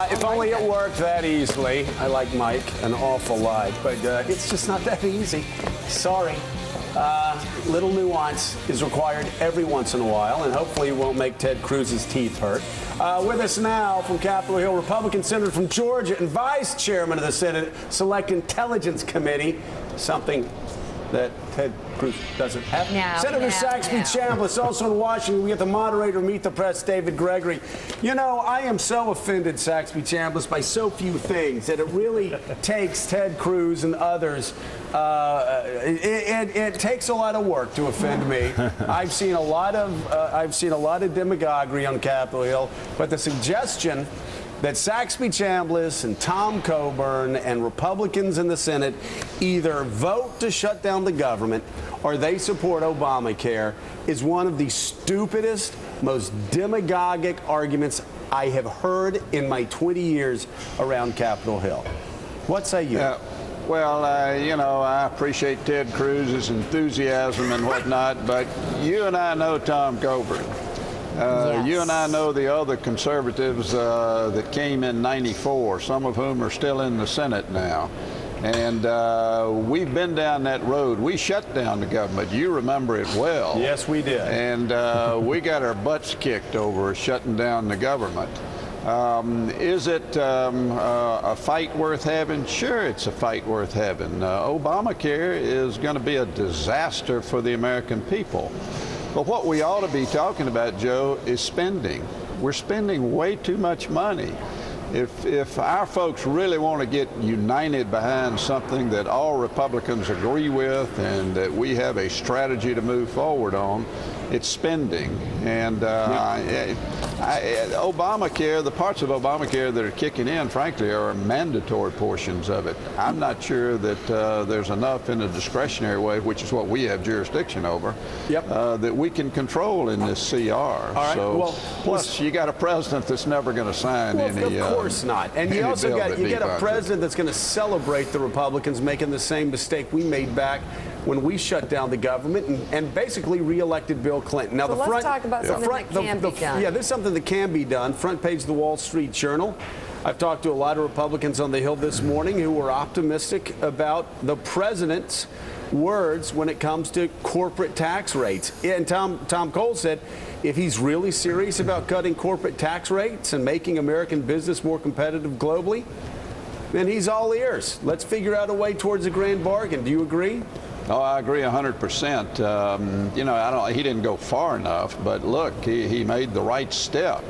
If only it worked that easily. I like Mike an awful lot, but it's just not that easy. Sorry. Little nuance is required every once in a while, and hopefully it won't make Ted Cruz's teeth hurt. With us now from Capitol Hill, Republican Senator from Georgia and Vice Chairman of the Senate Select Intelligence Committee, something that Ted Cruz doesn't have. Senator Saxby Chambliss, also in Washington. We get the moderator, Meet the Press, David Gregory. You know, I am so offended, Saxby Chambliss, by so few things that it really takes Ted Cruz and others. It takes a lot of work to offend me. I've seen a lot of demagoguery on Capitol Hill, but the suggestion that Saxby Chambliss and Tom Coburn and Republicans in the Senate either vote to shut down the government or they support Obamacare is one of the stupidest, most demagogic arguments I have heard in my 20 years around Capitol Hill. What say you? Well, you know, I appreciate Ted Cruz's enthusiasm and whatnot, but you and I know Tom Coburn. Yes. You and I know the other conservatives that came in '94, some of whom are still in the Senate now. And we've been down that road. We shut down the government. You remember it well. Yes, we did. And we got our butts kicked over shutting down the government. Is it a fight worth having? Sure, it's a fight worth having. Obamacare is going to be a disaster for the American people. But what we ought to be talking about, Joe, is spending. We're spending way too much money. If our folks really want to get united behind something that all Republicans agree with and that we have a strategy to move forward on, it's spending. And Obamacare, the parts of Obamacare that are kicking in, frankly, are mandatory portions of it. I'm not sure that there's enough in a discretionary way, which is what we have jurisdiction over, that we can control in this CR. All right. So, well, plus, you got a president that's never going to sign any. Of course not. And you also got a president that's going to celebrate the Republicans making the same mistake we made back when we shut down the government and basically reelected Bill Clinton. Now, let's talk about something that can be done. Yeah, there's something that can be done. Front page of the Wall Street Journal. I've talked to a lot of Republicans on the Hill this morning who were optimistic about the president's words when it comes to corporate tax rates. And Tom Cole said if he's really serious about cutting corporate tax rates and making American business more competitive globally, then he's all ears. Let's figure out a way towards a grand bargain. Do you agree? Oh, I agree 100%. You know, he didn't go far enough, but look, he made the right step.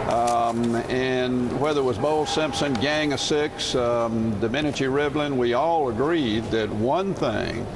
And whether it was Bo Simpson, Gang of Six, Domenici Rivlin, we all agreed that one thing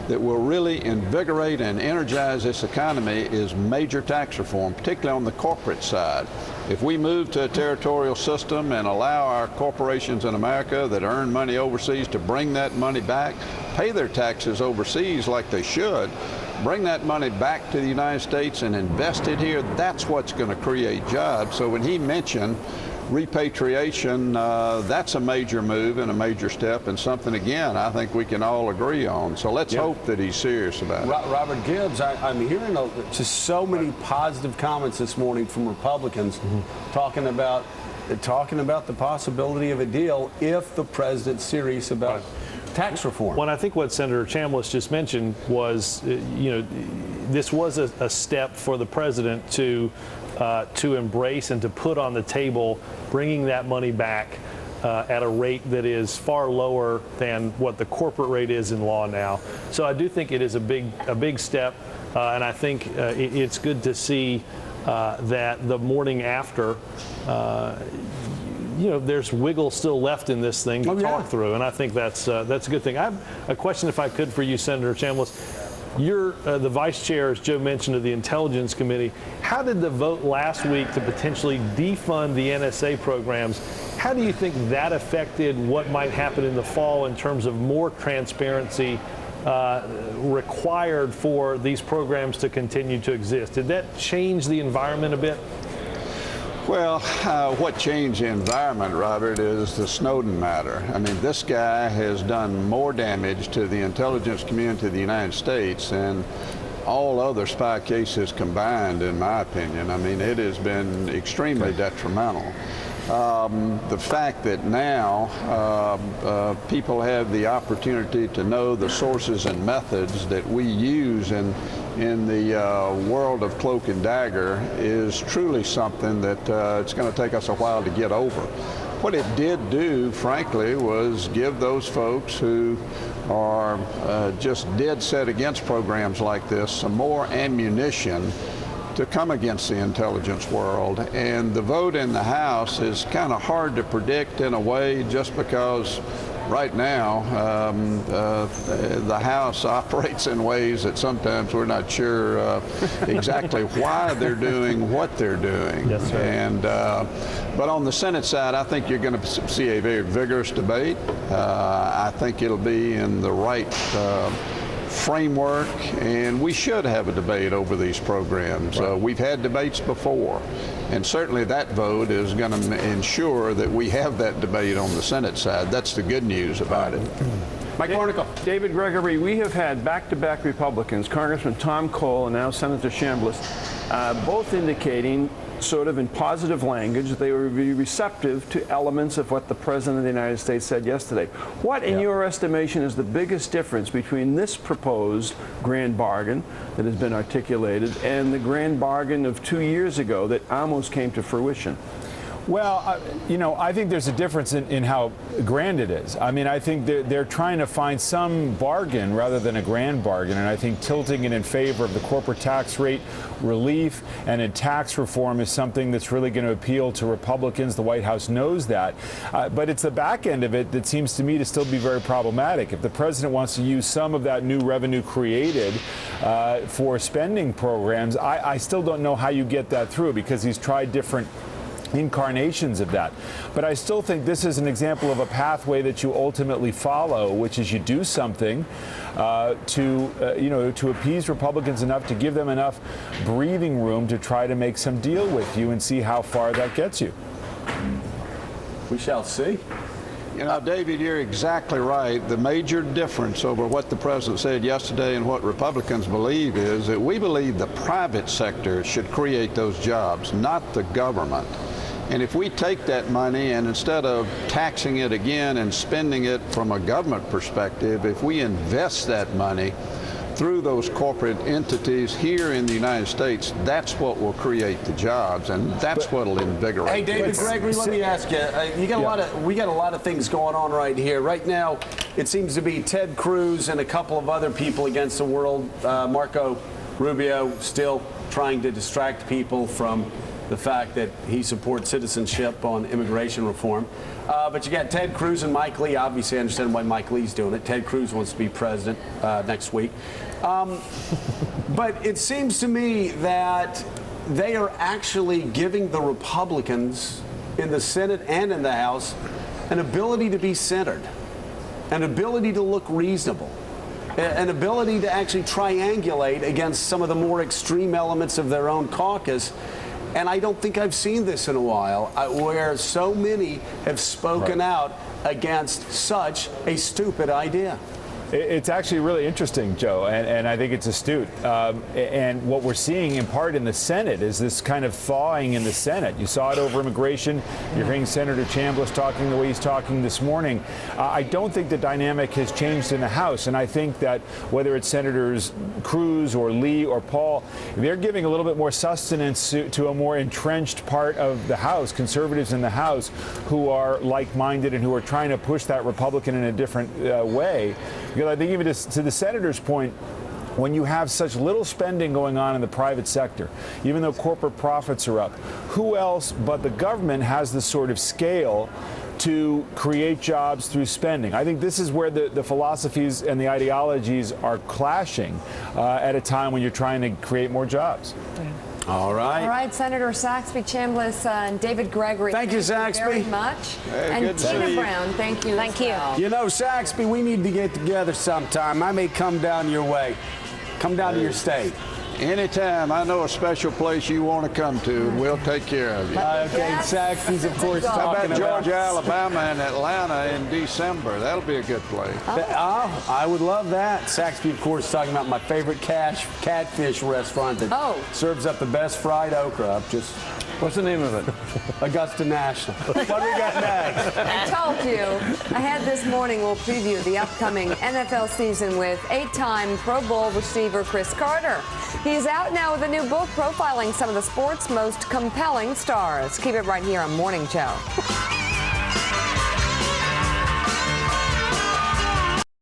that will really invigorate and energize this economy is major tax reform, particularly on the corporate side. If we move to a territorial system and allow our corporations in America that earn money overseas to bring that money back, pay their taxes overseas like they should, bring that money back to the United States and invest it here, that's what's going to create jobs. So when he mentioned repatriation, that's a major move and a major step and something, again, I think we can all agree on. So let's hope that he's serious about it. Robert Gibbs, I'm hearing just so many positive comments this morning from Republicans talking about the possibility of a deal if the president's serious about tax reform. Well, I think what Senator Chambliss just mentioned was, this was a step for the president to embrace and to put on the table, bringing that money back at a rate that is far lower than what the corporate rate is in law now. So I do think it is a big step, and I think it's good to see that the morning after, there's wiggle still left in this thing to talk through, and I think that's a good thing. I have a question, if I could, for you, Senator Chambliss. You're the vice chair, as Joe mentioned, of the Intelligence Committee. How did the vote last week to potentially defund the NSA programs, how do you think that affected what might happen in the fall in terms of more transparency required for these programs to continue to exist? Did that change the environment a bit? Well, what changed the environment, Robert, is the Snowden matter. I mean, this guy has done more damage to the intelligence community of the United States than all other spy cases combined, in my opinion. I mean, it has been extremely detrimental. the fact that now people have the opportunity to know the sources and methods that we use in the world of cloak and dagger is truly something that it's going to take us a while to get over. What it did do, frankly, was give those folks who are just dead set against programs like this some more ammunition to come against the intelligence world. And the vote in the House is kind of hard to predict in a way, just because right now the House operates in ways that sometimes we're not sure exactly why they're doing what they're doing. Yes, sir. And but on the Senate side, I think you're going to see a very vigorous debate. I think it'll be in the right framework, and we should have a debate over these programs. Right. We've had debates before, and certainly that vote is going to ensure that we have that debate on the Senate side. That's the good news about it. Mike Barnicle. David Gregory, we have had back-to-back Republicans, Congressman Tom Cole and now Senator Chambliss, both indicating sort of in positive language that they would be receptive to elements of what the President of the United States said yesterday. What, in your estimation, is the biggest difference between this proposed grand bargain that has been articulated and the grand bargain of 2 years ago that almost came to fruition? Well, you know, I think there's a difference in how grand it is. I mean, I think they're trying to find some bargain rather than a grand bargain, and I think tilting it in favor of the corporate tax rate relief and in tax reform is something that's really going to appeal to Republicans. The White House knows that. But it's the back end of it that seems to me to still be very problematic. If the president wants to use some of that new revenue created for spending programs, I still don't know how you get that through, because he's tried different incarnations of that. But I still think this is an example of a pathway that you ultimately follow, which is you do something to appease Republicans enough, to give them enough breathing room to try to make some deal with you and see how far that gets you. We shall see. You know, David, you're exactly right. The major difference over what the president said yesterday and what Republicans believe is that we believe the private sector should create those jobs, not the government. And if we take that money and instead of taxing it again and spending it from a government perspective, if we invest that money through those corporate entities here in the United States, that's what will create the jobs, and that's what will invigorate. Hey, David Gregory, let me ask you. We got a lot of things going on right here. Right now, it seems to be Ted Cruz and a couple of other people against the world. Marco Rubio still trying to distract people from the fact that he supports citizenship on immigration reform. But you got Ted Cruz and Mike Lee. Obviously, I understand why Mike Lee's doing it. Ted Cruz wants to be president next week. But it seems to me that they are actually giving the Republicans in the Senate and in the House an ability to be centered, an ability to look reasonable, an ability to actually triangulate against some of the more extreme elements of their own caucus. And I don't think I've seen this in a while, where so many have spoken out against such a stupid idea. It's actually really interesting, Joe, and I think it's astute. And what we're seeing in part in the Senate is this kind of thawing in the Senate. You saw it over immigration. You're hearing Senator Chambliss talking the way he's talking this morning. I don't think the dynamic has changed in the House, and I think that whether it's Senators Cruz or Lee or Paul, they're giving a little bit more sustenance to a more entrenched part of the House, conservatives in the House, who are like-minded and who are trying to push that Republican in a different way. Because I think even to the senator's point, when you have such little spending going on in the private sector, even though corporate profits are up, who else but the government has the sort of scale to create jobs through spending? I think this is where the philosophies and the ideologies are clashing at a time when you're trying to create more jobs. All right. All right, Senator Saxby, Chambliss, and David Gregory. Thank you, Saxby. Very much. Hey, and Tina Brown, thank you. Thank you. You know, Saxby, we need to get together sometime. I may come down your way. Come down to your state. Anytime. I know a special place you want to come to, and we'll take care of you. Okay, Saxby's, of course, How talking about Georgia, Alabama, and Atlanta in December? That'll be a good place. Oh, I would love that. Saxby, of course, talking about my favorite catfish restaurant that serves up the best fried okra. What's the name of it? Augusta National. What do we got next? I told you. Ahead this morning, we'll preview the upcoming NFL season with 8-time Pro Bowl receiver Chris Carter. He's out now with a new book profiling some of the sport's most compelling stars. Keep it right here on Morning Joe.